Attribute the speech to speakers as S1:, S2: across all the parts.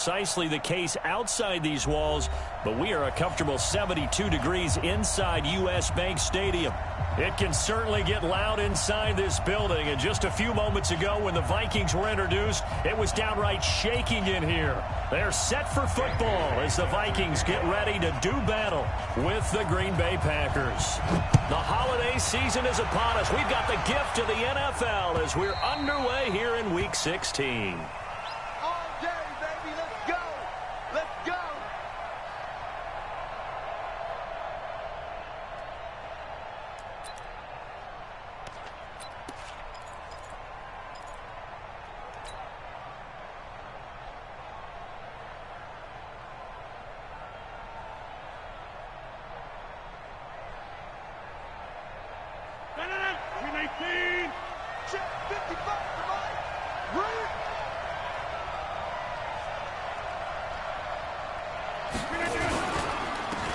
S1: Precisely the case outside these walls, but we are a comfortable 72 degrees inside U.S. Bank Stadium. It can certainly get loud inside this building, and just a few moments ago when the Vikings were introduced, it was downright shaking in here. They're set for football as the Vikings get ready to do battle with the Green Bay Packers. The holiday season is upon us. We've got the gift of the NFL as we're underway here in Week 16.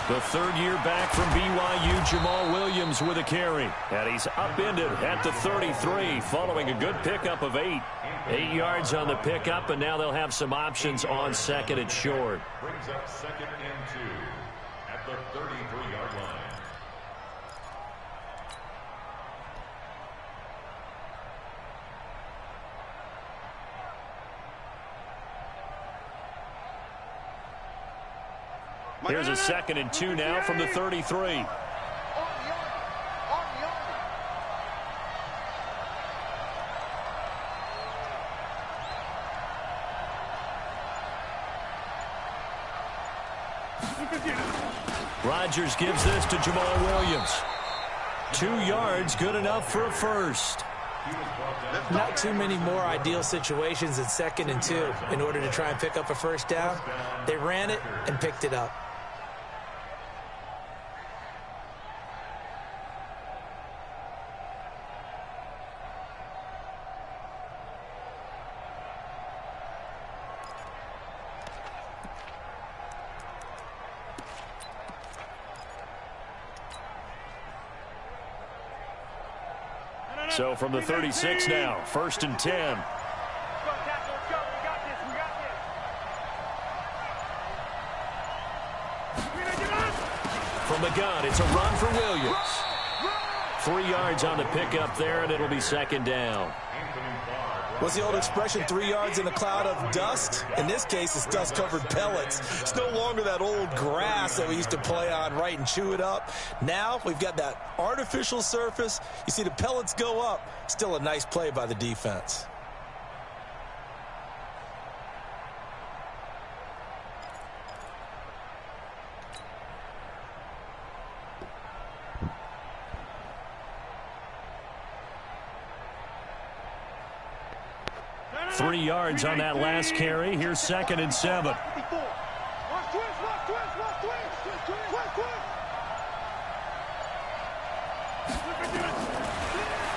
S2: The third year back from BYU, Jamal Williams with a carry. And he's upended at the 33 following a good pickup of 8. 8 yards on the pickup, and now they'll have some options on second and short.
S3: Brings up 2nd and 2 at the 33-yard line.
S2: Here's a 2nd and 2 now from the 33.
S1: Rodgers gives this to Jamal Williams. 2 yards, good enough for a first.
S4: Not too many more ideal situations in 2nd and 2 in order to try and pick up a first down. They ran it and picked it up.
S2: So from the 36 now, 1st and 10.
S1: From the gun, it's a run for Williams. 3 yards on the pickup there, and it'll be 2nd down.
S5: What's the old expression, 3 yards in a cloud of dust? In this case, it's dust-covered pellets. It's no longer that old grass that we used to play on, right, and chew it up. Now we've got that artificial surface. You see the pellets go up. Still a nice play by the defense.
S1: Three yards on that last carry. Here's 2nd and 7.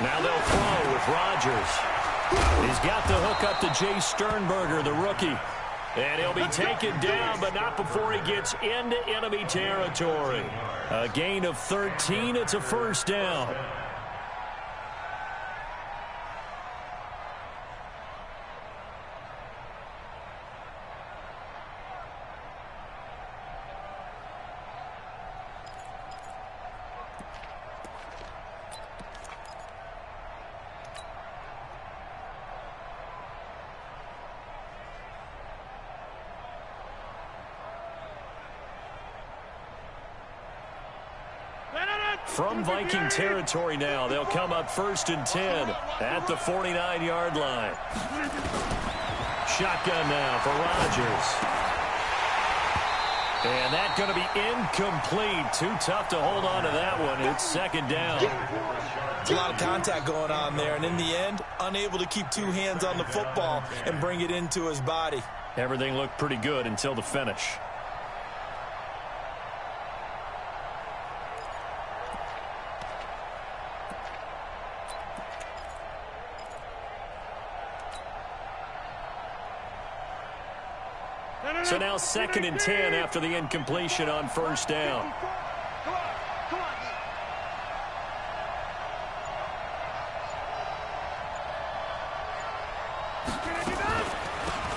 S1: Now they'll throw with Rodgers. He's got the hook up to Jay Sternberger, the rookie. And he'll be taken down, but not before he gets into enemy territory. A gain of 13. It's a first down. From Viking territory now, they'll come up 1st and 10 at the 49-yard line. Shotgun now for Rodgers. And that's going to be incomplete. Too tough to hold on to that one. It's 2nd down.
S5: A lot of contact going on there, and in the end, unable to keep 2 hands on the football and bring it into his body.
S1: Everything looked pretty good until the finish. So now 2nd and 10 after the incompletion on 1st down.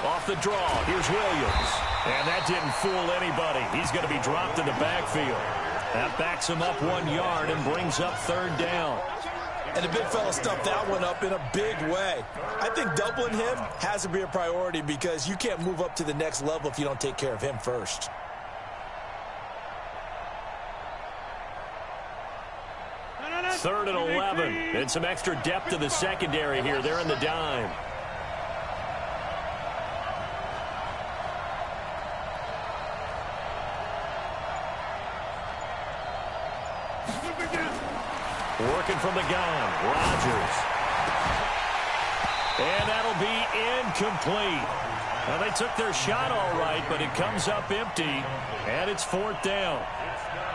S1: Off the draw. Here's Williams. And that didn't fool anybody. He's going to be dropped in the backfield. That backs him up 1 yard and brings up third down.
S5: And the big fella stuffed that one up in a big way. I think doubling him has to be a priority because you can't move up to the next level if you don't take care of him first.
S1: Third and 11. And some extra depth to the secondary here. They're in the dime. Working from the gun, Rodgers. And that'll be incomplete. Well, they took their shot all right, but it comes up empty, and it's fourth down.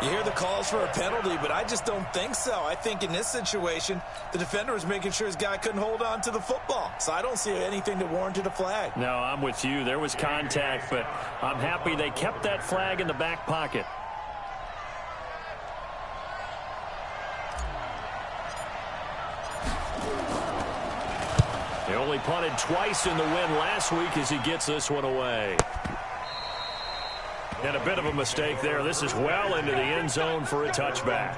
S5: You hear the calls for a penalty, but I just don't think so. I think in this situation, the defender was making sure his guy couldn't hold on to the football. So I don't see anything that warranted a flag.
S1: No, I'm with you. There was contact, but I'm happy they kept that flag in the back pocket. He only punted twice in the win last week as he gets this one away. And a bit of a mistake there. This is well into the end zone for a touchback.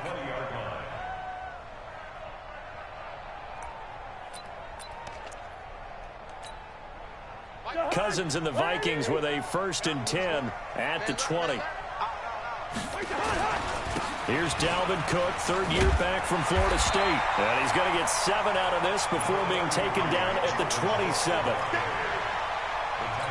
S1: Cousins and the Vikings with a 1st and 10 at the 20. Here's Dalvin Cook, third year back from Florida State. And he's going to get 7 out of this before being taken down at the 27.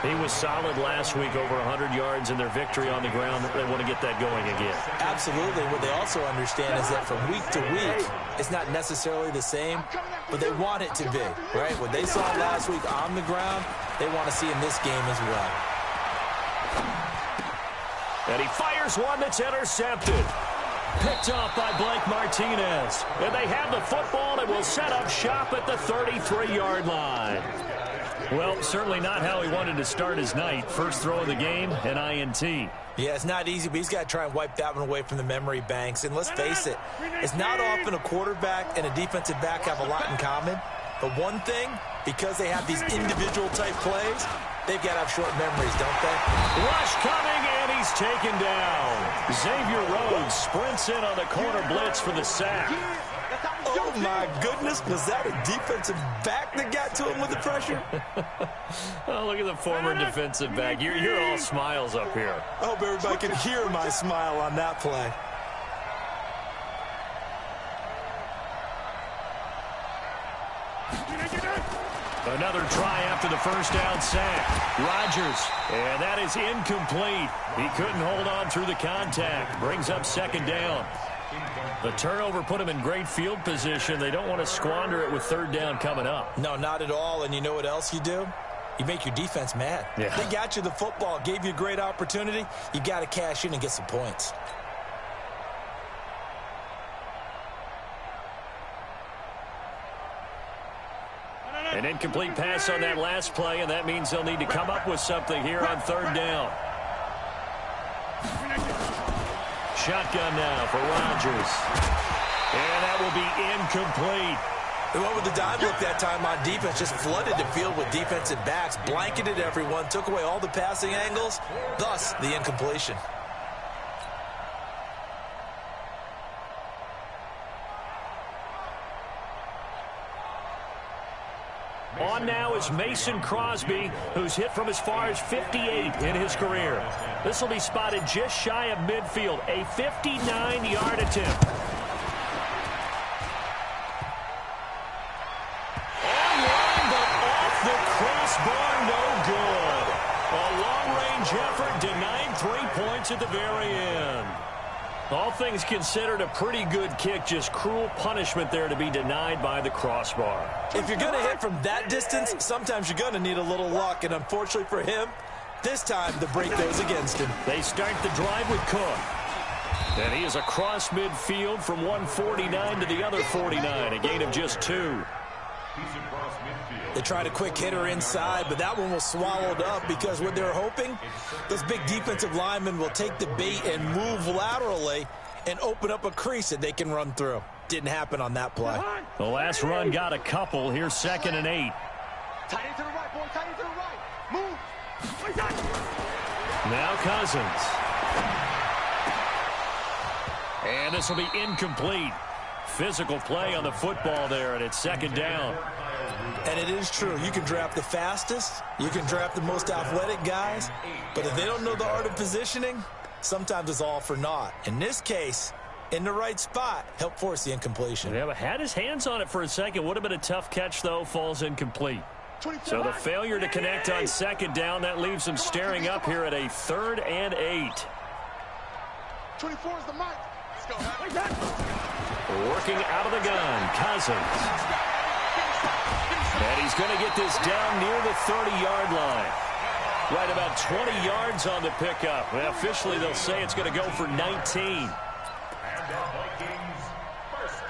S1: He was solid last week, over 100 yards in their victory on the ground. They want to get that going again.
S5: Absolutely. What they also understand is that from week to week, it's not necessarily the same, but they want it to be, right? What they saw last week on the ground, they want to see in this game as well.
S1: And he fires one that's intercepted. Picked off by Blake Martinez. And they have the football and will set up shop at the 33-yard line. Well, certainly not how he wanted to start his night. First throw of the game, an INT.
S5: Yeah, it's not easy, but he's got to try and wipe that one away from the memory banks. And let's face it, it's not often a quarterback and a defensive back have a lot in common. But one thing, because they have these individual type plays, they've got to have short memories, don't they?
S1: Rush coming, and he's taken down. Xavier Rhodes sprints in on the corner blitz for the sack.
S5: Oh, my goodness. Was that a defensive back that got to him with the pressure?
S1: Oh, look at the former defensive back. You're all smiles up here.
S5: I hope everybody can hear my smile on that play.
S1: Another try after the first down sack. Rodgers, and that is incomplete. He couldn't hold on through the contact. Brings up second down. The turnover put him in great field position. They don't want to squander it with third down coming up.
S5: No, not at all. And you know what else you do? You make your defense mad.
S1: Yeah.
S5: They got you the football, gave you a great opportunity. You got to cash in and get some points.
S1: An incomplete pass on that last play, and that means they'll need to come up with something here on third down. Shotgun now for Rodgers. And that will be incomplete.
S5: They went with the dime look that time on defense, just flooded the field with defensive backs, blanketed everyone, took away all the passing angles, thus the incompletion.
S1: On now is Mason Crosby, who's hit from as far as 58 in his career. This will be spotted just shy of midfield, a 59-yard attempt. On one, but off the crossbar, no good. A long-range effort denied 3 points at the very end. All things considered, a pretty good kick, just cruel punishment there to be denied by the crossbar.
S5: If you're going to hit from that distance, sometimes you're going to need a little luck, and unfortunately for him, this time the break goes against him.
S1: They start the drive with Cook. And he is across midfield from 149 to the other 49, a gain of just 2.
S5: They tried a quick hitter inside, but that one was swallowed up because what they're hoping, those big defensive linemen will take the bait and move laterally and open up a crease that they can run through. Didn't happen on that play.
S1: The last run got a couple. Here's 2nd and 8.
S6: Tight end to the right, boy. Tight end to the right. Move.
S1: Now Cousins. And this will be incomplete. Physical play on the football there, and it's second down.
S5: And it is true. You can draft the fastest. You can draft the most athletic guys. But if they don't know the art of positioning, sometimes it's all for naught. In this case, in the right spot, help force the incompletion.
S1: Yeah, but had his hands on it for a second. Would have been a tough catch, though. Falls incomplete. So the failure to connect on second down, that leaves him staring up here at a 3rd and 8.
S6: 24 is the mic. Let's go.
S1: Working out of the gun, Cousins. And he's going to get this down near the 30-yard line. Right about 20 yards on the pickup. Well, officially, they'll say it's going to go for 19.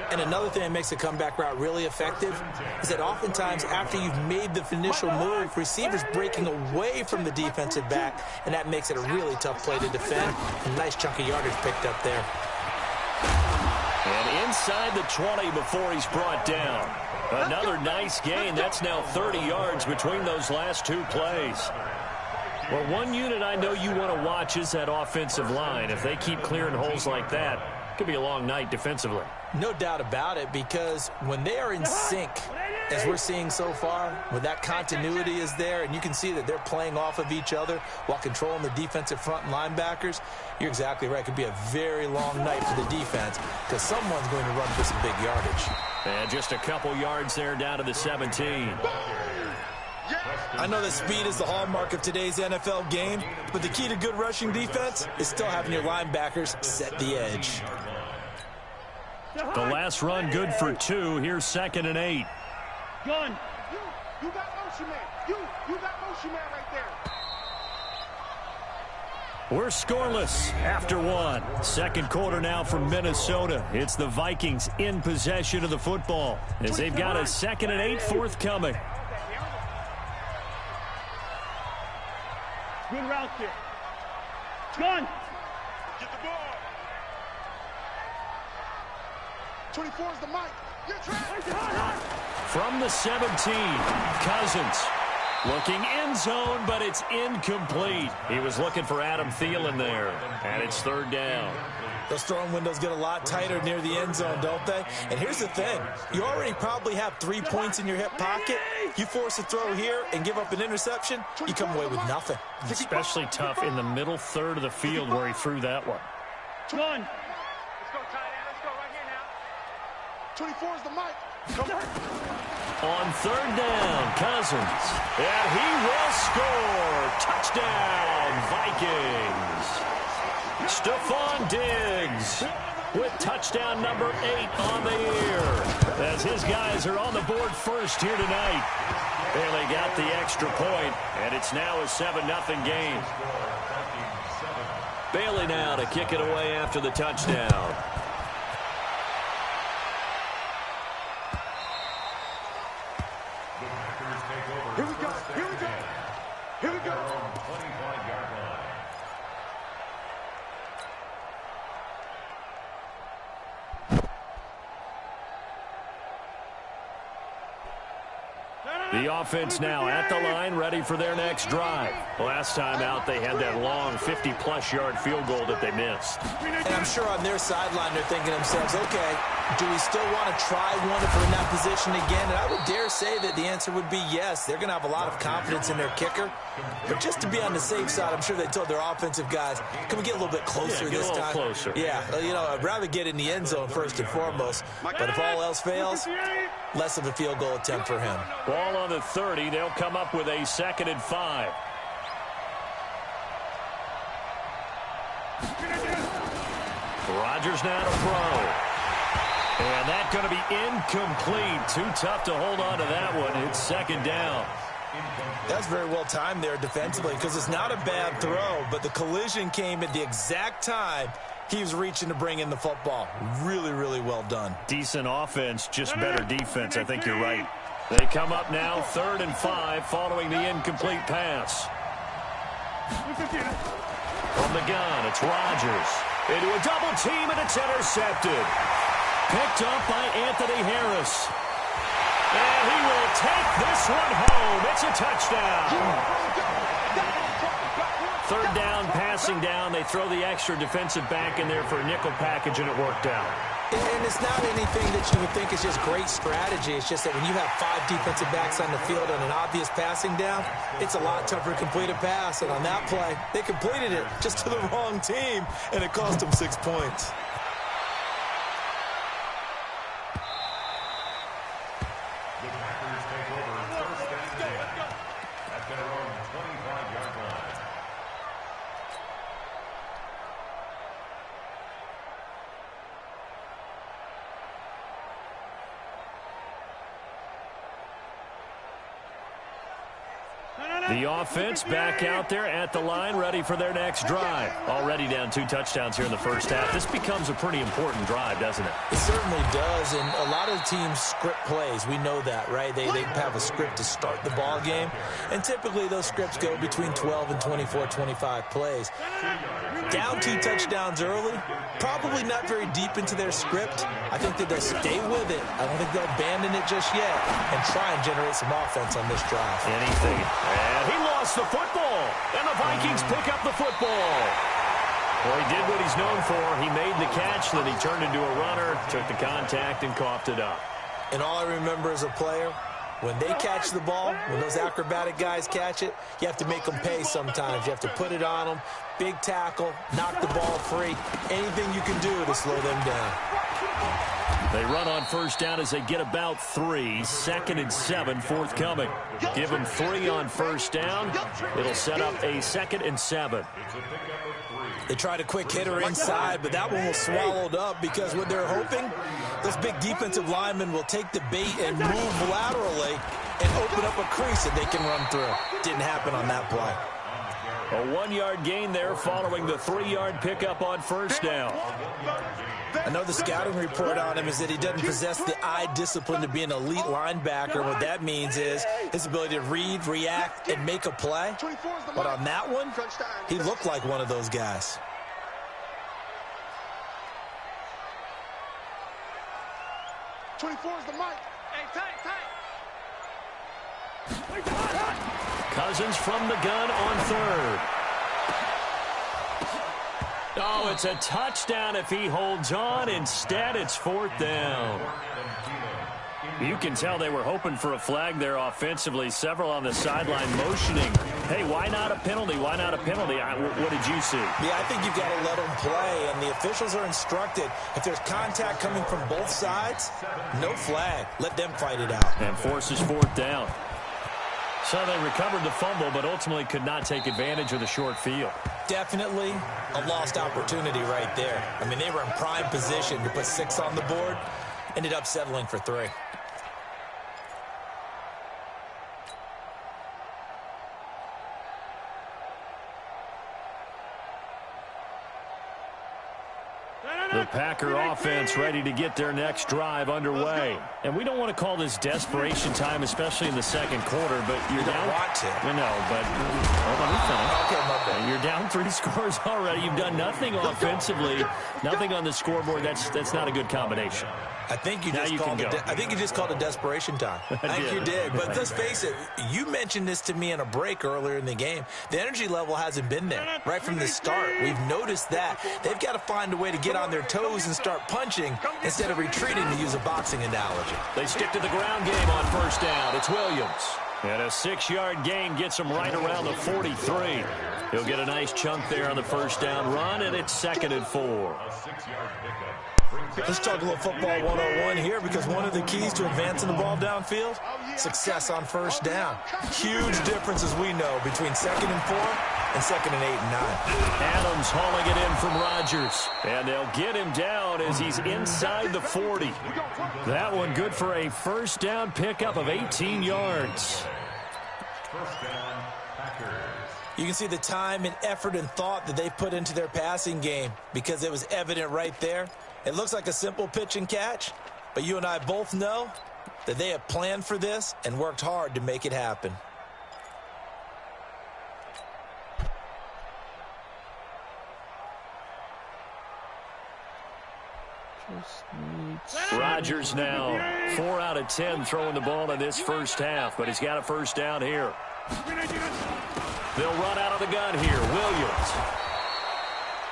S4: And another thing that makes a comeback route really effective is that oftentimes after you've made the initial move, receivers breaking away from the defensive back, and that makes it a really tough play to defend. A nice chunk of yardage picked up there.
S1: And inside the 20 before he's brought down. Another nice gain. That's now 30 yards between those last two plays. Well, one unit I know you want to watch is that offensive line. If they keep clearing holes like that, it could be a long night defensively.
S4: No doubt about it, because when they are in sync, as we're seeing so far, when that continuity is there and you can see that they're playing off of each other while controlling the defensive front and linebackers, you're exactly right. It could be a very long night for the defense because someone's going to run for some big yardage.
S1: And just a couple yards there down to the 17.
S5: I know that speed is the hallmark of today's NFL game, but the key to good rushing defense is still having your linebackers set the edge.
S1: The last run good for 2. Here's 2nd and 8.
S6: Gun. You got motion man. You got motion man right there.
S1: We're scoreless after 1. Second quarter now from Minnesota. It's the Vikings in possession of the football as they've got a 2nd and 8 forthcoming.
S6: Good route there. Gun. Get the ball. 24 is the mic.
S1: From the 17, Cousins looking end zone, but it's incomplete. He was looking for Adam Thielen there, and it's 3rd down.
S5: Those throwing windows get a lot tighter near the end zone, don't they? And here's the thing. You already probably have 3 points in your hip pocket. You force a throw here and give up an interception, you come away with nothing.
S1: Especially tough in the middle 3rd of the field where he threw that one.
S6: Gun. Let's go, tight end. Let's go right here now. 24 is the mic.
S1: On 3rd down, Cousins. And he will score. Touchdown, Vikings. Stephon Diggs with touchdown number 8 on the year. As his guys are on the board first here tonight. Bailey got the extra point, and it's now a 7-0 game. Bailey now to kick it away after the touchdown.
S6: Here we go. Here we go. Here we go.
S1: The offense now at the line, ready for their next drive. Last time out, they had that long 50-plus yard field goal that they missed.
S5: And I'm sure on their sideline they're thinking to themselves, okay, do we still want to try one if we're in that position again? And I would dare say that the answer would be yes. They're going to have a lot of confidence in their kicker. But just to be on the safe side, I'm sure they told their offensive guys, can we get a little bit closer this time?
S1: Closer.
S5: Yeah, you know, I'd rather get in the end zone first and foremost. But if all else fails, less of a field goal attempt for him.
S1: Ball on the 30. They'll come up with a 2nd and 5. Rodgers now to throw. And that's going to be incomplete. Too tough to hold on to that one. It's 2nd down.
S5: That's very well timed there defensively because it's not a bad throw, but the collision came at the exact time he was reaching to bring in the football. Really, really well done.
S1: Decent offense, just better defense. I think you're right. They come up now 3rd and 5 following the incomplete pass. From the gun, it's Rodgers. Into a double team, and it's intercepted. Picked up by Anthony Harris. And he will take this one home. It's a touchdown. Third down, passing down. They throw the extra defensive back in there for a nickel package, and it worked out.
S4: And it's not anything that you would think is just great strategy. It's just that when you have 5 defensive backs on the field and an obvious passing down, it's a lot tougher to complete a pass. And on that play, they completed it just to the wrong team, and it cost them 6 points.
S1: The offense back out there at the line, ready for their next drive. Already down 2 touchdowns here in the first half. This becomes a pretty important drive, doesn't it?
S4: It certainly does, and a lot of teams script plays. We know that, right? They have a script to start the ball game, and typically those scripts go between 12 and 24, 25 plays. Down 2 touchdowns early, probably not very deep into their script. I think that they'll stay with it. I don't think they'll abandon it just yet and try and generate some offense on this drive.
S1: Anything. And he lost the football, and the Vikings pick up the football. Well, he did what he's known for. He made the catch, then he turned into a runner, took the contact, and coughed it up.
S4: And all I remember as a player, when they catch the ball, when those acrobatic guys catch it, you have to make them pay sometimes. You have to put it on them, big tackle, knock the ball free, anything you can do to slow them down.
S1: They run on first down as they get about 3. 2nd and 7 forthcoming. Give them 3 on first down. It'll set up a 2nd and 7.
S4: They tried a quick hitter inside, but that one was swallowed up because what they're hoping, those big defensive linemen will take the bait and move laterally and open up a crease that they can run through. Didn't happen on that play.
S1: A 1-yard gain there following the 3-yard pickup on first down.
S4: I know the scouting report on him is that he doesn't possess the eye discipline to be an elite linebacker. What that means is his ability to read, react, and make a play. But on that one, he looked like one of those guys.
S6: Is the mic. Hey, tight.
S1: Cousins from the gun on 3rd. Oh, it's a touchdown if he holds on. Instead, it's 4th down. You can tell they were hoping for a flag there offensively. Several on the sideline motioning. Hey, why not a penalty? Why not a penalty? What did you see?
S4: Yeah, I think you've got to let them play, and the officials are instructed. If there's contact coming from both sides, no flag. Let them fight it out.
S1: And forces 4th down. So they recovered the fumble, but ultimately could not take advantage of the short field.
S4: Definitely a lost opportunity right there. I mean, they were in prime position to put 6 on the board. Ended up settling for 3.
S1: The Packer offense ready to get their next drive underway. And we don't want to call this desperation time, especially in the second quarter, but you're down.
S4: You don't want to.
S1: I know, but hold on, let me finish.
S4: Okay, my bad.
S1: You're down 3 scores already. You've done nothing offensively, nothing on the scoreboard. That's not a good combination.
S4: I think you just called it desperation time. I think you did. But let's face it, you mentioned this to me in a break earlier in the game. The energy level hasn't been there right from the start. We've noticed that. They've got to find a way to get on their toes and start punching instead of retreating, to use a boxing analogy.
S1: They stick to the ground game on first down. It's Williams. And a 6-yard gain gets him right around the 43. He'll get a nice chunk there on the first down run, and it's 2nd and 4.
S4: Let's talk a little football 101 here, because one of the keys to advancing the ball downfield, success on first down. Huge difference, as we know, between 2nd and 4 and 2nd and 8 and 9.
S1: Adams hauling it in from Rodgers. And they'll get him down as he's inside the 40. That one good for a first down pickup of 18 yards.
S3: First down, Packers.
S4: You can see the time and effort and thought that they put into their passing game, because it was evident right there. It looks like a simple pitch and catch, but you and I both know that they have planned for this and worked hard to make it happen.
S1: Rodgers now 4 out of 10 throwing the ball in this first half, but he's got a first down here. They'll run out of the gun here. Williams.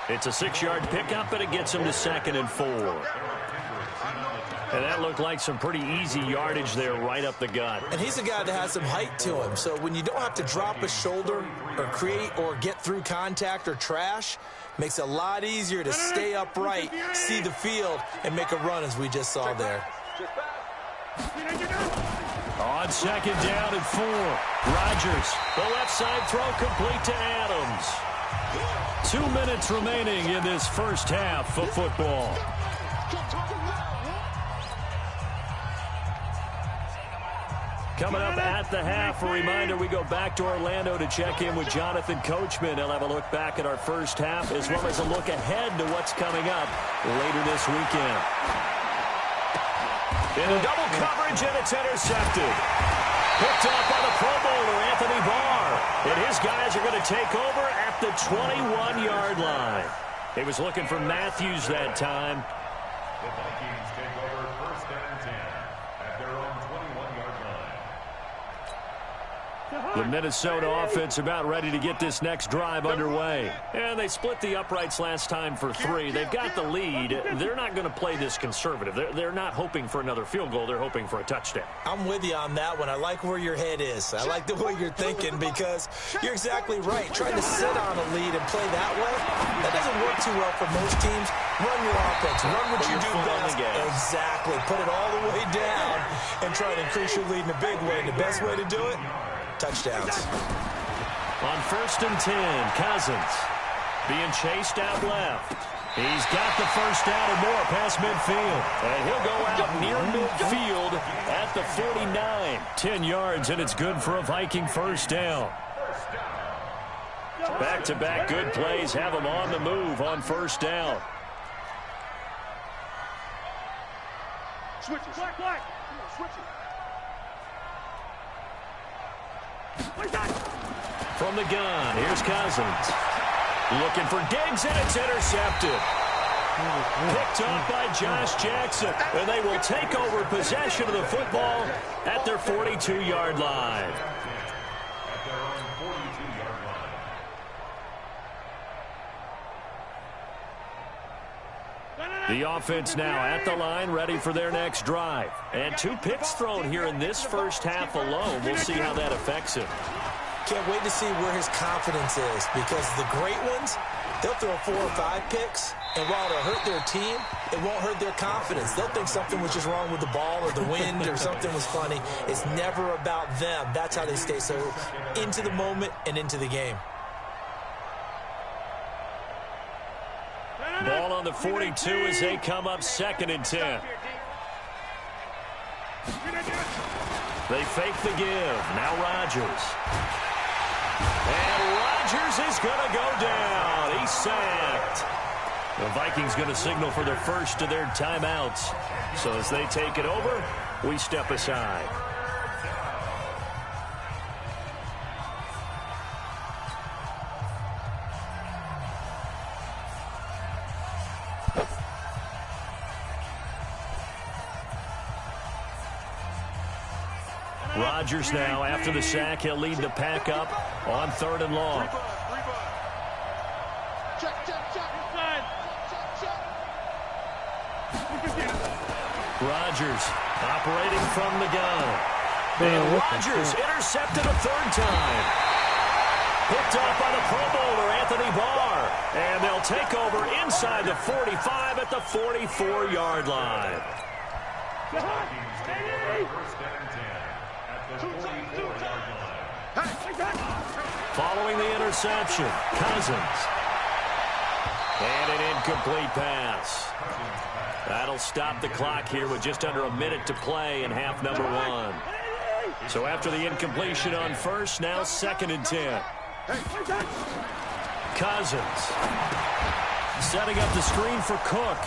S1: It's a 6-yard pickup, and it gets him to 2nd and 4. And that looked like some pretty easy yardage there right up the gut.
S4: And he's a guy that has some height to him. So when you don't have to drop a shoulder or create or get through contact or trash, makes it a lot easier to stay upright, see the field, and make a run as we just saw there.
S1: On 2nd down and 4. Rodgers, the left side throw complete to Adams. 2 minutes remaining in this first half of football. Coming up at the half, a reminder, we go back to Orlando to check in with Jonathan Coachman. He'll have a look back at our first half as well as a look ahead to what's coming up later this weekend. In a double coverage, and it's intercepted. Picked off by the Pro Bowler, Anthony Barr. And his guys are going to take over at the 21-yard line. He was looking for Matthews that time.
S3: The Vikings take over 1st and 10 at their own 21-yard line.
S1: The Minnesota offense about ready to get this next drive underway. And they split the uprights last time for 3. They've got the lead. They're not going to play this conservative. They're not hoping for another field goal. They're hoping for a touchdown.
S4: I'm with you on that one. I like where your head is. I like the way you're thinking because you're exactly right. Trying to sit on a lead and play that way, that doesn't work too well for most teams. Run your offense. Run what you do best. Exactly. Put it all the way down and try to increase your lead in a big way. And the best way to do it, touchdowns.
S1: On 1st and 10, Cousins being chased out left. He's got the first down and more past midfield. And he'll go out near midfield at the 49. 10 yards, and it's good for a Viking first down. Back-to-back good plays have them on the move on first down.
S6: Switch it. Black. Switch it.
S1: From the gun, here's Cousins. Looking for Diggs, and it's intercepted. Picked off by Josh Jackson, and they will take over possession of the football at their 42-yard line.
S3: At their own 42-yard line.
S1: The offense now at the line, ready for their next drive. And 2 picks thrown here in this first half alone. We'll see how that affects him.
S4: Can't wait to see where his confidence is because the great ones, they'll throw 4 or 5 picks, and while it'll hurt their team, it won't hurt their confidence. They'll think something was just wrong with the ball or the wind or something was funny. It's never about them. That's how they stay so into the moment and into the game.
S1: Ball on the 42 as they come up 2nd and 10. They fake the give. Now Rodgers. And Rodgers is going to go down. He's sacked. The Vikings going to signal for their first of their timeouts. So as they take it over, we step aside. Rodgers now, after the sack, he'll lead the pack up on 3rd and long. Rodgers operating from the gun. And Rodgers intercepted a 3rd time. Picked off by the Pro Bowler, Anthony Barr. And they'll take over inside the 45 at the 44-yard line. Following the interception, Cousins. And an incomplete pass. That'll stop the clock here with just under a minute to play in half number 1. So after the incompletion on first, now 2nd and 10. Cousins setting up the screen for Cook.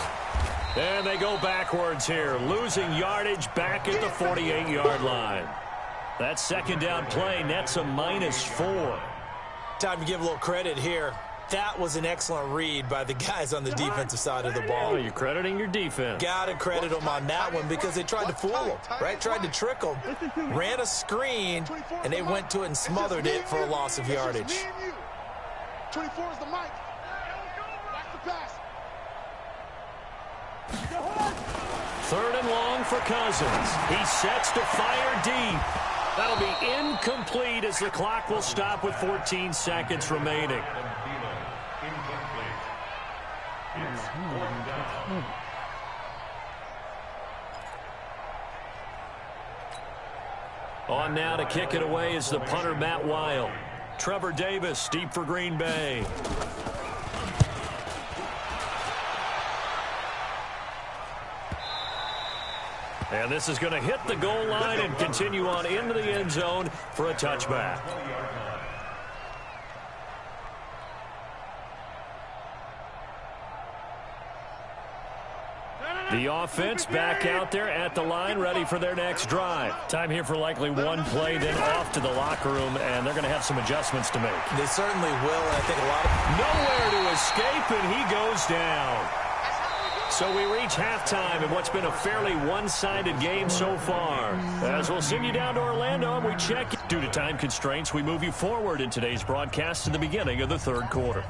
S1: And they go backwards here, losing yardage back at the 48-yard line. That 2nd down play nets a -4.
S4: Time to give a little credit here. That was an excellent read by the guys on the defensive side of the ball.
S1: Oh, you're crediting your defense.
S4: Got to credit them on that one because they tried to fool them, right? Tried to trick them. Ran a screen, and they went to it and smothered it for a loss of yardage.
S6: 24 is the mic. That's the pass.
S1: Third and long for Cousins. He sets to fire deep. That'll be incomplete as the clock will stop with 14 seconds remaining. On now to kick it away is the punter, Matt Weil. Trevor Davis, deep for Green Bay. And this is going to hit the goal line and continue on into the end zone for a touchback. The offense back out there at the line, ready for their next drive. Time here for likely one play, then off to the locker room, and they're going to have some adjustments to make.
S4: They certainly will, and I think a lot of...
S1: Nowhere to escape, and he goes down. So we reach halftime in what's been a fairly one-sided game so far. As we'll send you down to Orlando and we check. Due to time constraints, we move you forward in today's broadcast to the beginning of the third quarter.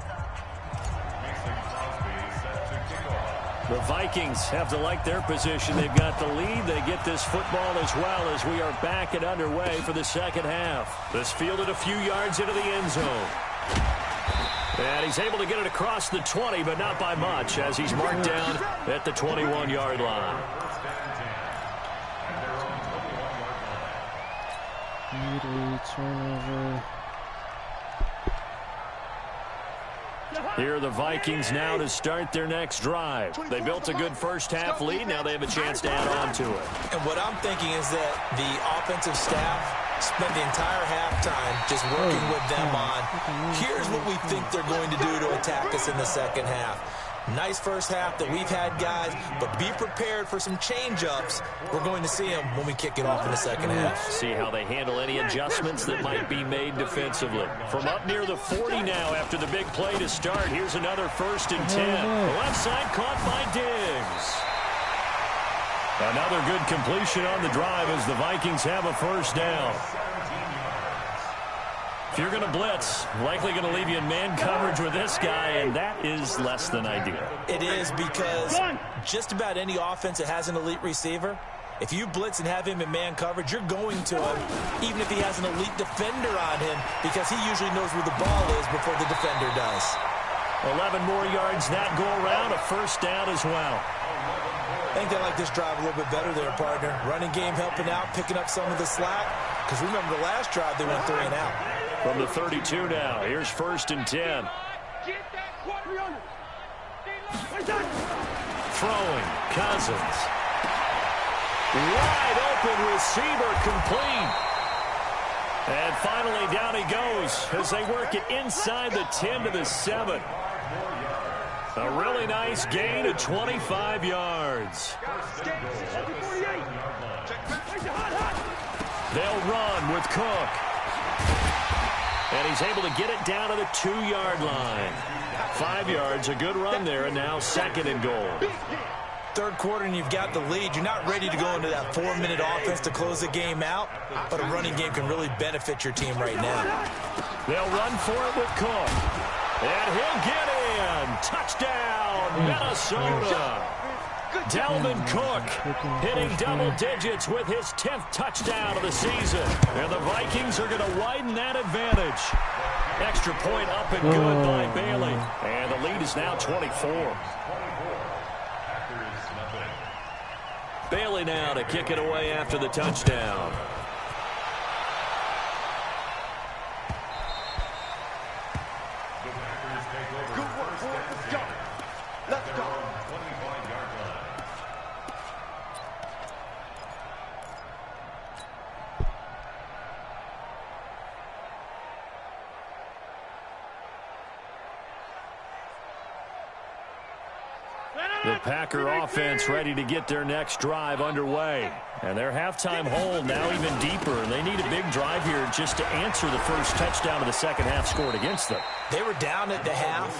S1: The Vikings have to like their position. They've got the lead. They get this football as well as we are back and underway for the second half. This fielded a few yards into the end zone. And he's able to get it across the 20, but not by much, as he's marked down at the 21-yard line.
S7: Turnover.
S1: Here are the Vikings now to start their next drive. They built a good first-half lead. Now they have a chance to add on to it.
S4: And what I'm thinking is that the offensive staff spent the entire halftime just working with them on, here's what we think they're going to do to attack us in the second half. Nice first half that we've had, guys, but be prepared for some change-ups. We're going to see them when we kick it off in the second half.
S1: See how they handle any adjustments that might be made defensively. From up near the 40 now after the big play to start, here's another 1st and 10. The left side caught by Diggs. Another good completion on the drive as the Vikings have a first down. If you're going to blitz, likely going to leave you in man coverage with this guy, and that is less than ideal.
S4: It is because just about any offense that has an elite receiver, if you blitz and have him in man coverage, you're going to him, even if he has an elite defender on him, because he usually knows where the ball is before the defender does.
S1: 11 more yards that go around, a first down as well.
S4: I think they like this drive a little bit better there, partner. Running game helping out, picking up some of the slack. Because remember the last drive, they went 3 and out.
S1: From the 32 now, here's 1st and 10. Throwing, Cousins. Wide open receiver, complete. And finally down he goes as they work it inside the 10 to the 7. A really nice gain of 25 yards. They'll run with Cook. And he's able to get it down to the 2-yard line. 5 yards, a good run there, and now 2nd and goal.
S4: Third quarter and you've got the lead. You're not ready to go into that 4-minute offense to close the game out, but a running game can really benefit your team right now.
S1: They'll run for it with Cook. And he'll get in. Touchdown, Minnesota. Dalvin Cook hitting double digits with his 10th touchdown of the season. And the Vikings are going to widen that advantage. Extra point up and good by Bailey. And the lead is now 24. Bailey now to kick it away after the touchdown. The Packer offense ready to get their next drive underway. And their halftime hole now even deeper. And they need a big drive here just to answer the first touchdown of the second half scored against them.
S4: They were down at the half.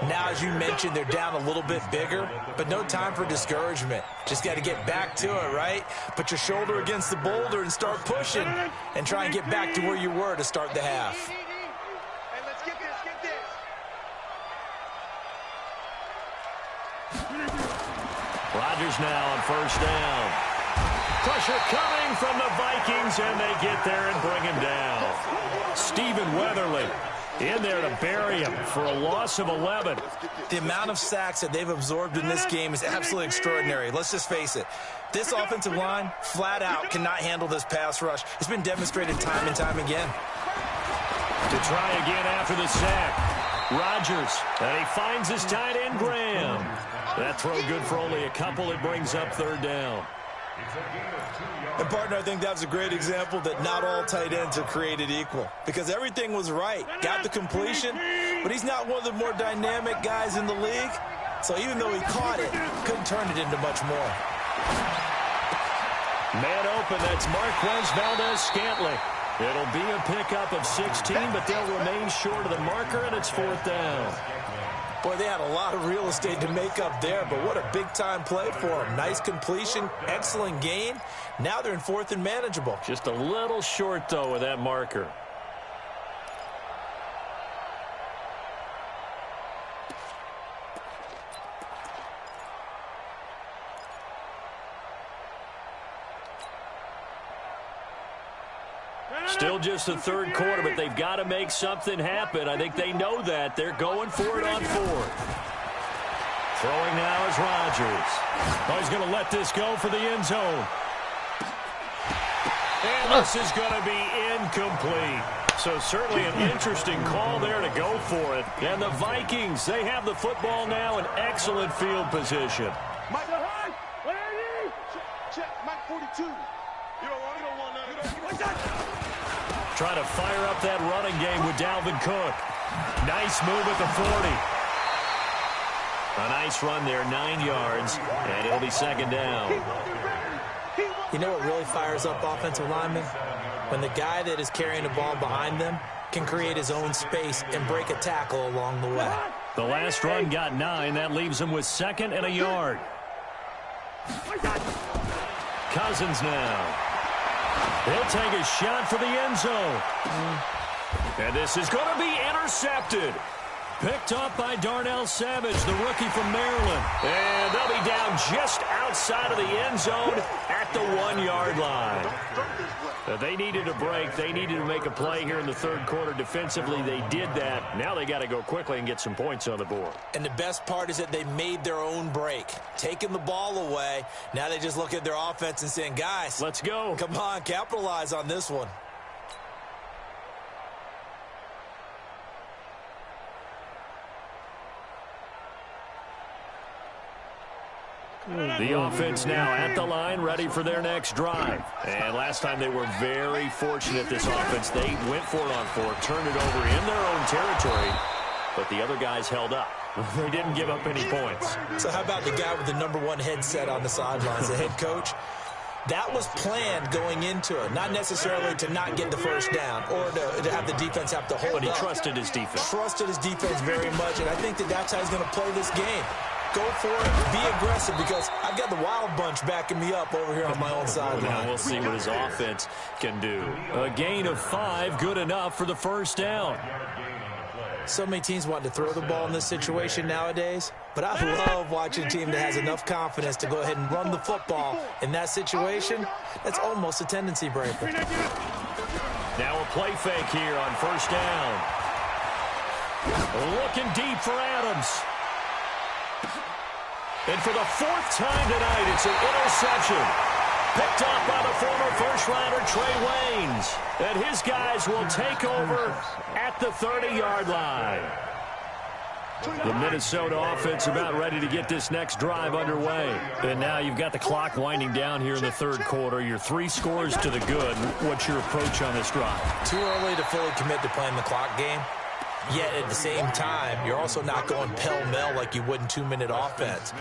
S4: Now, as you mentioned, they're down a little bit bigger, but no time for discouragement. Just got to get back to it, right? Put your shoulder against the boulder and start pushing and try and get back to where you were to start the half.
S6: Hey, let's get this, get this.
S1: Rodgers now on first down. Pressure coming from the Vikings, and they get there and bring him down. Stephen Weatherly in there to bury him for a loss of 11.
S4: The amount of sacks that they've absorbed in this game is absolutely extraordinary. Let's just face it. This offensive line, flat out, cannot handle this pass rush. It's been demonstrated time and time again.
S1: To try again after the sack. Rodgers, and he finds his tight end, Graham. That throw good for only a couple. It brings up third down.
S5: And, partner, I think that's a great example that not all tight ends are created equal, because everything was right. Got the completion, but he's not one of the more dynamic guys in the league. So even though he caught it, couldn't turn it into much more.
S1: Man open, that's Marquez Valdez-Scantling. It'll be a pickup of 16, but they'll remain short of the marker, and it's fourth down.
S4: Boy, they had a lot of real estate to make up there, but what a big-time play for them. Nice completion, excellent gain. Now they're in fourth and manageable.
S1: Just a little short, though, with that marker. Still just the third quarter, but they've got to make something happen. I think they know that. They're going for it on fourth. Throwing now is Rodgers. Oh, he's going to let this go for the end zone. And this is going to be incomplete. So certainly an interesting call there to go for it. And the Vikings, they have the football now in excellent field position.
S6: Mike, where are you? Check, Mike 42. You don't want that.
S1: Trying to fire up that running game with Dalvin Cook. Nice move at the 40. A nice run there, 9 yards, and it'll be second down.
S4: You know what really fires up offensive linemen? When the guy that is carrying the ball behind them can create his own space and break a tackle along the way.
S1: The last run got 9. That leaves him with second and a yard. Cousins now. He'll take a shot for the end zone. And this is going to be intercepted. Picked up by Darnell Savage, the rookie from Maryland. And they'll be down just outside of the end zone at the 1-yard line. They needed a break. They needed to make a play here in the third quarter. Defensively, they did that. Now they got to go quickly and get some points on the board.
S4: And the best part is that they made their own break. Taking the ball away. Now they just look at their offense and saying, guys,
S1: let's go.
S4: Come on, capitalize on this one.
S1: The offense now at the line, ready for their next drive. And last time they were very fortunate, this offense. They went for it on fourth, turned it over in their own territory, but the other guys held up. They didn't give up any points.
S4: So how about the guy with the #1 headset on the sidelines, the head coach? That was planned going into it, not necessarily to not get the first down or to have the defense have to hold
S1: But he
S4: up.
S1: trusted his defense.
S4: Trusted his defense very much, and I think that that's how he's going to play this game. Go for it, be aggressive, because I've got the wild bunch backing me up over here on my own sideline.
S1: Now we'll see what his offense can do. A gain of 5, good enough for the first down.
S4: So many teams want to throw the ball in this situation nowadays, but I love watching a team that has enough confidence to go ahead and run the football. In that situation, that's almost a tendency breaker.
S1: Now a play fake here on first down. Looking deep for Adams. And for the 4th time tonight, it's an interception. Picked up by the former first-rounder Trey Waynes. And his guys will take over at the 30-yard line. The Minnesota offense about ready to get this next drive underway. And now you've got the clock winding down here in the third quarter. Your 3 scores to the good. What's your approach on this drive?
S4: Too early to fully commit to playing the clock game. Yet at the same time, you're also not going pell-mell like you would in 2-minute offense.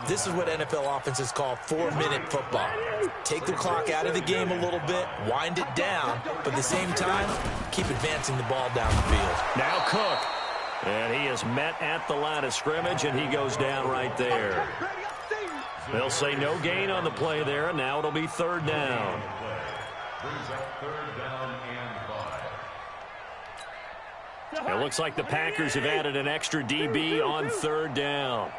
S4: This is what NFL offenses call 4-minute football. Take the clock out of the game a little bit, wind it down, but at the same time, keep advancing the ball down the field.
S1: Now Cook. And he is met at the line of scrimmage, and he goes down right there. They'll say no gain on the play there, and now it'll be 3rd down.
S3: Brings up 3rd down and 5.
S1: It looks like the Packers have added an extra DB on 3rd down.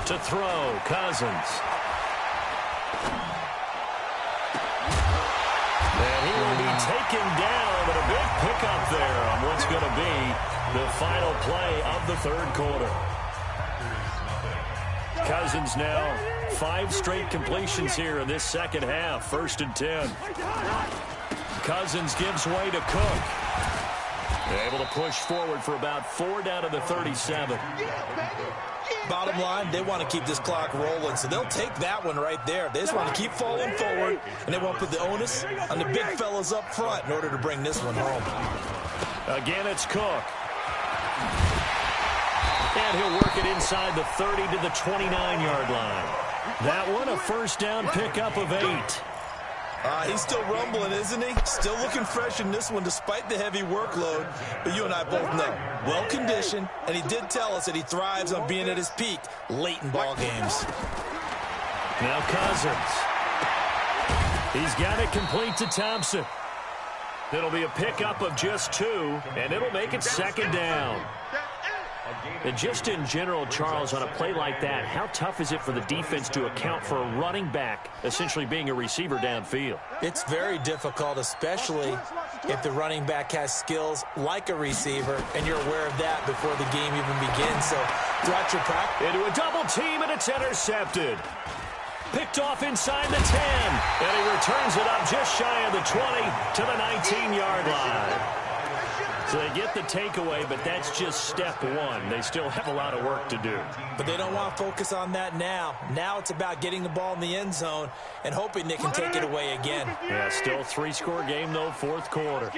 S1: To throw, Cousins. And he will be taken down, but a big pickup there on what's going to be the final play of the 3rd quarter. Cousins now 5 straight completions here in this second half. 1st and 10. Cousins gives way to Cook. Able to push forward for about 4 down to the 37.
S5: Bottom line, they want to keep this clock rolling, so they'll take that one right there. They just want to keep falling forward, and they won't put the onus on the big fellas up front in order to bring this one home.
S1: Again, it's Cook. And he'll work it inside the 30 to the 29-yard line. That one, a 1st down pickup of 8.
S5: He's still rumbling, isn't he? Still looking fresh in this one despite the heavy workload. But you and I both know, well-conditioned, and he did tell us that he thrives on being at his peak late in ball games.
S1: Now Cousins. He's got it complete to Thompson. It'll be a pickup of just 2, and it'll make it 2nd down. And just in general, Charles, on a play like that, how tough is it for the defense to account for a running back essentially being a receiver downfield?
S4: It's very difficult, especially if the running back has skills like a receiver, and you're aware of that before the game even begins. So throughout your practice.
S1: Into a double team, and it's intercepted. Picked off inside the 10, and he returns it up just shy of the 20 to the 19-yard line. So they get the takeaway, but that's just step 1. They still have a lot of work to do.
S4: But they don't want to focus on that now. Now it's about getting the ball in the end zone and hoping they can take it away again.
S1: Yeah, still 3-score game, though, 4th quarter.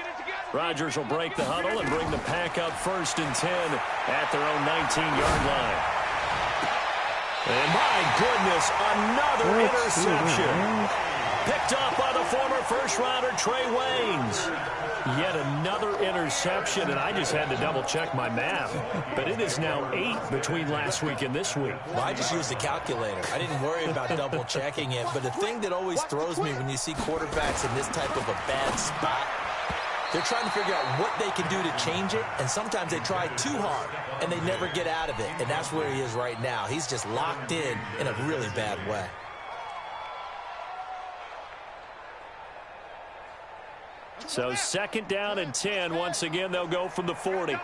S1: Rodgers will break the huddle and bring the pack up 1st and 10 at their own 19-yard line. And my goodness, another interception. Picked off by the former first-rounder Trey Waynes. Yet another interception, and I just had to double-check my math. But it is now 8 between last week and this week.
S4: Well, I just used a calculator. I didn't worry about double-checking it. But the thing that always throws me when you see quarterbacks in this type of a bad spot, they're trying to figure out what they can do to change it, and sometimes they try too hard, and they never get out of it. And that's where he is right now. He's just locked in a really bad way.
S1: So 2nd down and 10. Once again, they'll go from the 40.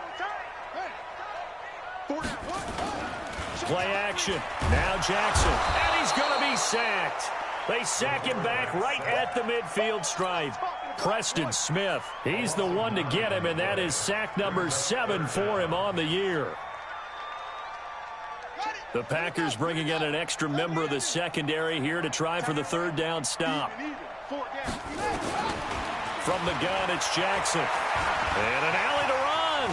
S1: Play action. Now Jackson. And he's going to be sacked. They sack him back right at the midfield stripe. Preston Smith. He's the one to get him, and that is sack number 7 for him on the year. The Packers bringing in an extra member of the secondary here to try for the 3rd down stop. From the gun, it's Jackson. And an alley to run.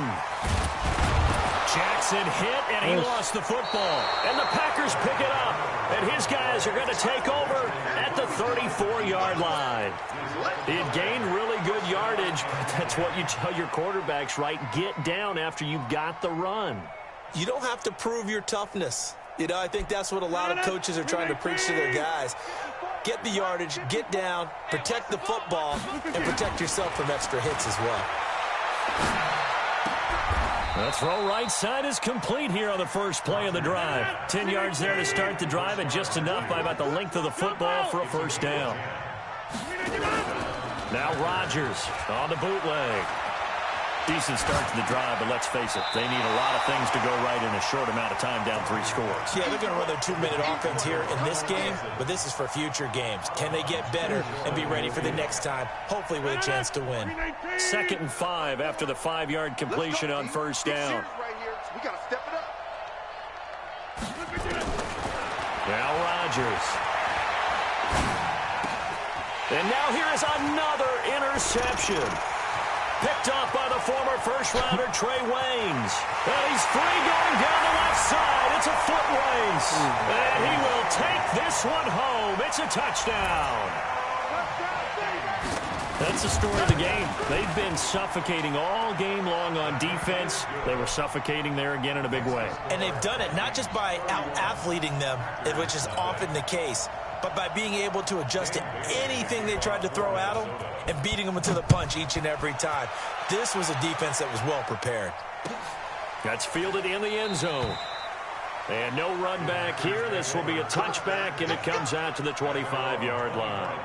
S1: Jackson hit, and he lost the football. And the Packers pick it up. And his guys are going to take over at the 34-yard line. He had gained really good yardage, but that's what you tell your quarterbacks, right? Get down after you've got the run.
S4: You don't have to prove your toughness. You know, I think that's what a lot of coaches are trying to preach to their guys. Get the yardage, get down, protect the football, and protect yourself from extra hits as well.
S1: The throw right side is complete here on the first play of the drive. 10 yards there to start the drive, and just enough by about the length of the football for a 1st down. Now Rodgers on the bootleg. Decent start to the drive, but let's face it, they need a lot of things to go right in a short amount of time, down 3 scores.
S4: Yeah, they're going to run their 2-minute offense here in this game, but this is for future games. Can they get better and be ready for the next time, hopefully with a chance to win?
S1: 2nd and 5 after the 5-yard completion on 1st down.
S6: We got to step it up.
S1: Now Rodgers. And now here is another interception. Picked off by the former first-rounder Trey Waynes. And he's free going down the left side. It's a foot race. And he will take this one home. It's a touchdown. That's the story of the game. They've been suffocating all game long on defense. They were suffocating there again in a big way.
S4: And they've done it not just by out-athleting them, which is often the case, but by being able to adjust to anything they tried to throw at them and beating them into the punch each and every time. This was a defense that was well prepared.
S1: That's fielded in the end zone. And no run back here. This will be a touchback, and it comes out to the 25-yard line.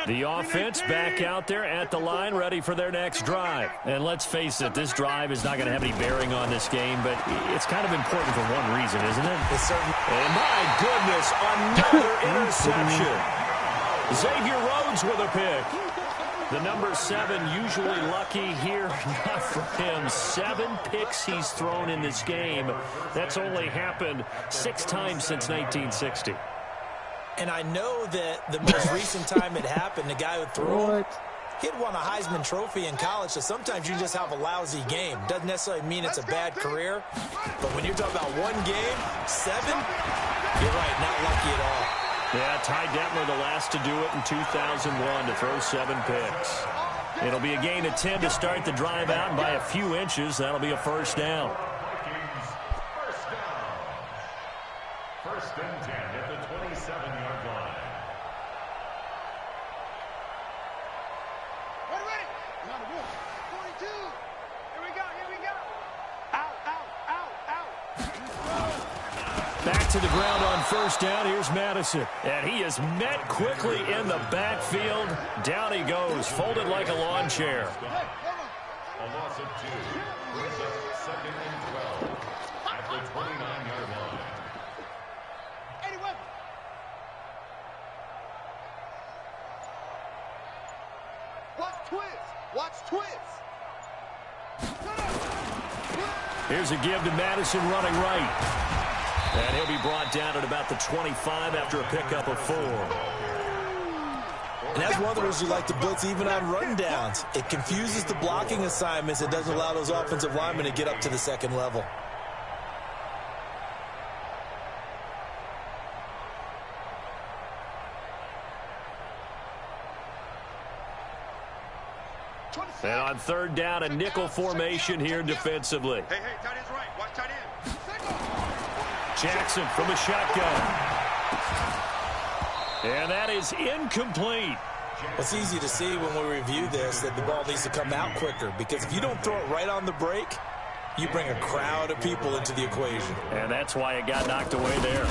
S1: The offense back out there at the line, ready for their next drive. And let's face it, this drive is not going to have any bearing on this game, but it's kind of important for one reason, isn't it?
S4: It's certainly.
S1: And my goodness, another interception. Xavier Rhodes with a pick. The number 7 usually lucky here. Not for him. 7 picks he's thrown in this game. That's only happened 6 times since 1960.
S4: And I know that the most recent time it happened, the guy who threw him, he'd won a Heisman Trophy in college, so sometimes you just have a lousy game. Doesn't necessarily mean it's a bad career, but when you're talking about one game, 7, you're right, not lucky at all.
S1: Yeah, Ty Detmer the last to do it in 2001 to throw 7 picks. It'll be a gain of 10 to start the drive out, and by a few inches, that'll be a first down.
S3: First and 10 at the 27-yard line.
S6: Ready. Now the wolf. 42. Here we go. Out.
S1: Back to the ground on first down. Here's Madison. And he is met quickly in the backfield. Down he goes, folded like a lawn chair.
S3: A loss of 2. Brings up second and 12 at the 29-yard line.
S6: Watch twist.
S1: Here's a give to Madison running right. And he'll be brought down at about the 25 after a pickup of 4.
S5: And that's one of the reasons you like to blitz even on rundowns. It confuses the blocking assignments. It doesn't allow those offensive linemen to get up to the second level.
S1: And on third down, a nickel formation here defensively.
S6: Hey, tight end's right. Watch tight end.
S1: Jackson from the shotgun. And that is incomplete.
S5: It's easy to see when we review this that the ball needs to come out quicker, because if you don't throw it right on the break, you bring a crowd of people into the equation.
S1: And that's why it got knocked away there.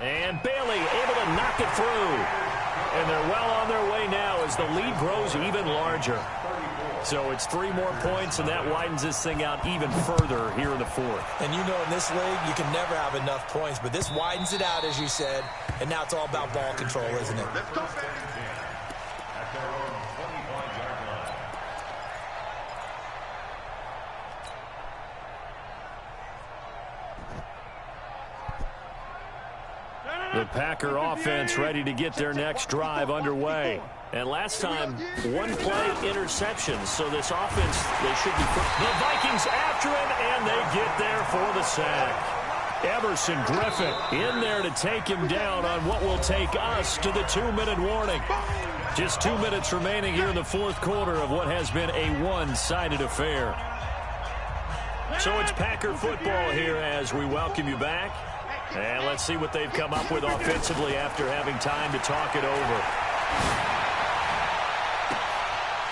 S1: And Bailey able to knock it through. And they're well on their way now as the lead grows even larger. So it's 3 more points, and that widens this thing out even further here in the 4th.
S5: And you know in this league, you can never have enough points, but this widens it out, as you said, and now it's all about ball control, isn't it?
S6: Let's go, baby.
S3: At their own 25-yard line.
S1: The Packer offense ready to get their next drive underway. And last time, 1-play interception. So this offense, they should be... The Vikings after him, and they get there for the sack. Emerson Griffin in there to take him down on what will take us to the 2-minute warning. Just 2 minutes remaining here in the 4th quarter of what has been a one-sided affair. So it's Packer football here as we welcome you back. And let's see what they've come up with offensively after having time to talk it over.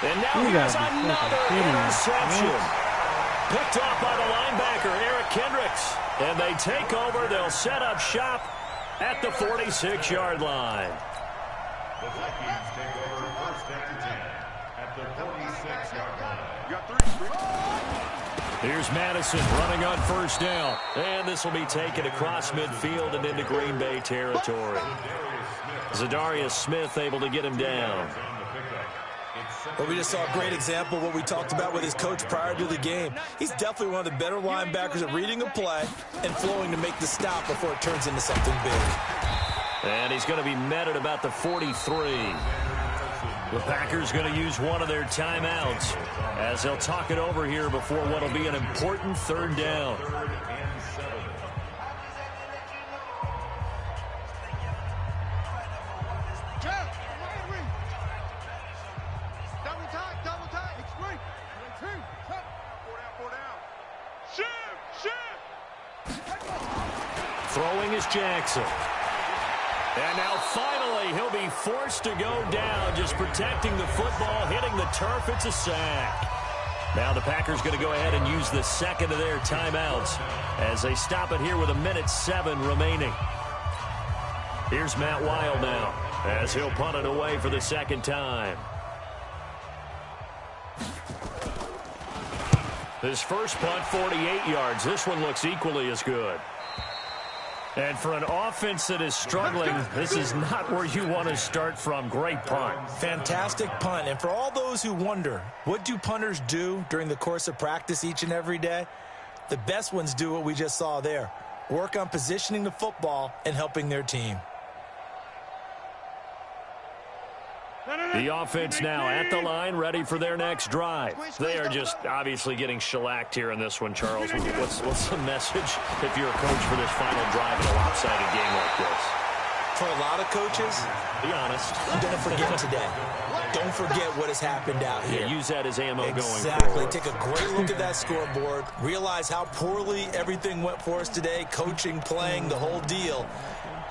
S1: And now here's another interception. Picked off by the linebacker, Eric Kendricks. And they take over. They'll set up shop at the 46-yard line.
S3: The Vikings take over first and 10 at the 46-yard line.
S6: You got 3.
S1: Here's Madison running on first down. And this will be taken across midfield and into Green Bay territory. Zadarius Smith able to get him down.
S5: Well, we just saw a great example of what we talked about with his coach prior to the game. He's definitely one of the better linebackers at reading a play and flowing to make the stop before it turns into something big.
S1: And he's going to be met at about the 43. The Packers going to use one of their timeouts as they'll talk it over here before what will be an important third down. Throwing is Jackson. And now finally he'll be forced to go down, just protecting the football, hitting the turf. It's a sack. Now the Packers going to go ahead and use the second of their timeouts as they stop it here with 1:07 remaining. Here's Matt Wild now as he'll punt it away for the second time. His first punt, 48 yards. This one looks equally as good. And for an offense that is struggling, this is not where you want to start from. Great punt.
S5: Fantastic punt. And for all those who wonder, what do punters do during the course of practice each and every day? The best ones do what we just saw there. Work on positioning the football and helping their team.
S1: The offense now at the line, ready for their next drive. They are just obviously getting shellacked here in this one, Charles. What's the message if you're a coach for this final drive in a lopsided game like this?
S5: For a lot of coaches,
S1: be honest,
S5: don't forget today. Don't forget what has happened out here.
S1: Yeah, use that as ammo going forward.
S5: Exactly. Take a great look at that scoreboard. Realize how poorly everything went for us today. Coaching, playing, the whole deal.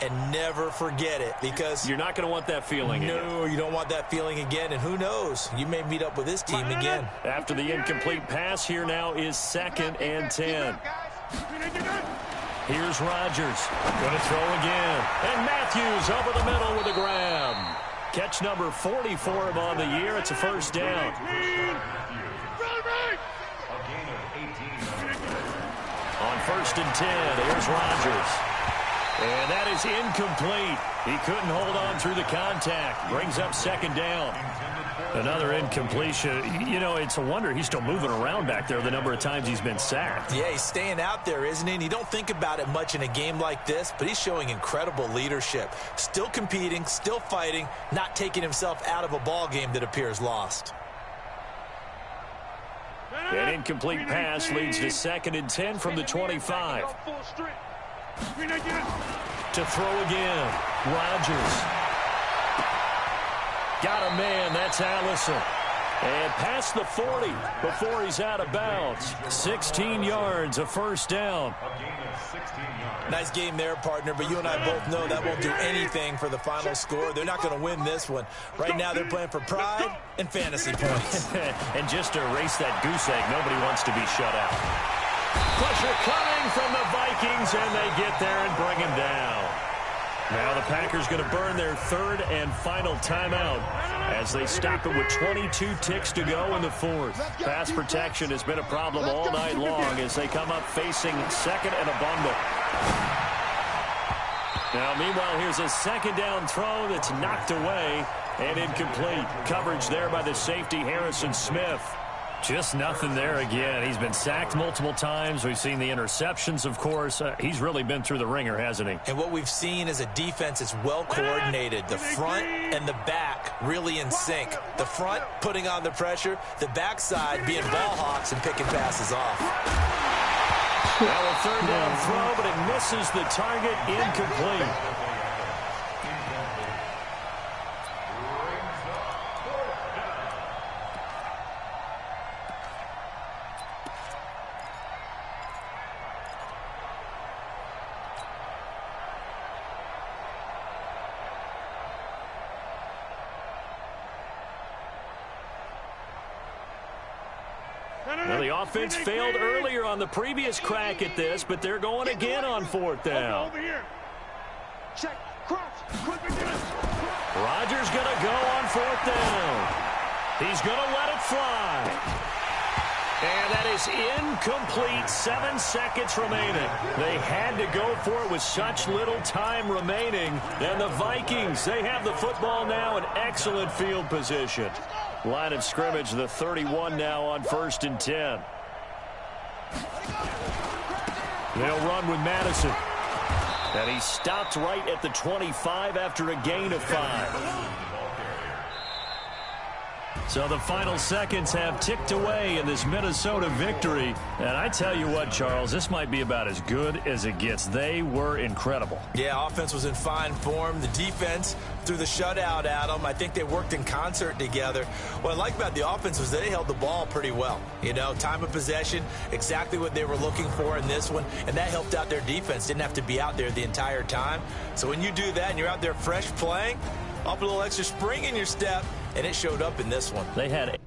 S5: And never forget it, because
S1: you're not going to want that feeling again.
S5: No, you don't want that feeling again. And who knows? You may meet up with this team again.
S1: After the incomplete pass, here now is 2nd and 10. Here's Rodgers. Going to throw again. And Matthews over the middle with a grab. Catch number 40 for him on the year. It's a first down. On 1st and 10, here's Rodgers. And that is incomplete. He couldn't hold on through the contact. Brings up 2nd down. Another incompletion. You know, it's a wonder he's still moving around back there the number of times he's been sacked.
S5: Yeah, he's staying out there, isn't he? And you don't think about it much in a game like this, but he's showing incredible leadership. Still competing, still fighting, not taking himself out of a ball game that appears lost.
S1: An incomplete pass leads to 2nd and 10 from the 25. To throw again. Rodgers. Got a man. That's Allison. And past the 40 before he's out of bounds. 16 yards, a first down.
S5: Nice game there, partner, but you and I both know that won't do anything for the final score. They're not going to win this one. Right now they're playing for pride and fantasy points.
S1: And just to erase that goose egg, nobody wants to be shut out. Pressure coming from the Vikings, and they get there and bring him down. Now the Packers going to burn their 3rd and final timeout as they stop it with 22 ticks to go in the 4th. Pass protection has been a problem all night long as they come up facing 2nd and a bundle. Now, meanwhile, here's a 2nd down throw that's knocked away and incomplete. Coverage there by the safety, Harrison Smith. Just nothing there again. He's been sacked multiple times. We've seen the interceptions, of course. He's really been through the ringer, hasn't he?
S5: And what we've seen is a defense that's well coordinated. The front and the back really in sync. The front putting on the pressure. The backside being ball hawks and picking passes off.
S1: Well, a 3rd down throw, but it misses the target, incomplete. Well, the offense failed earlier on the previous crack at this, but they're going again on 4th down. Rodgers going to go on 4th down. He's going to let it fly. And that is pass incomplete. 7 seconds remaining. They had to go for it with such little time remaining. And the Vikings, they have the football now in excellent field position. Line of scrimmage, the 31 now on 1st and 10. They'll run with Madison. And he stopped right at the 25 after a gain of 5. So the final seconds have ticked away in this Minnesota victory. And I tell you what, Charles, this might be about as good as it gets. They were incredible.
S4: Yeah, offense was in fine form. The defense threw the shutout at them. I think they worked in concert together. What I like about the offense was they held the ball pretty well. You know, time of possession, exactly what they were looking for in this one. And that helped out their defense. Didn't have to be out there the entire time. So when you do that and you're out there fresh playing, up a little extra spring in your step, and it showed up in this one.
S1: They had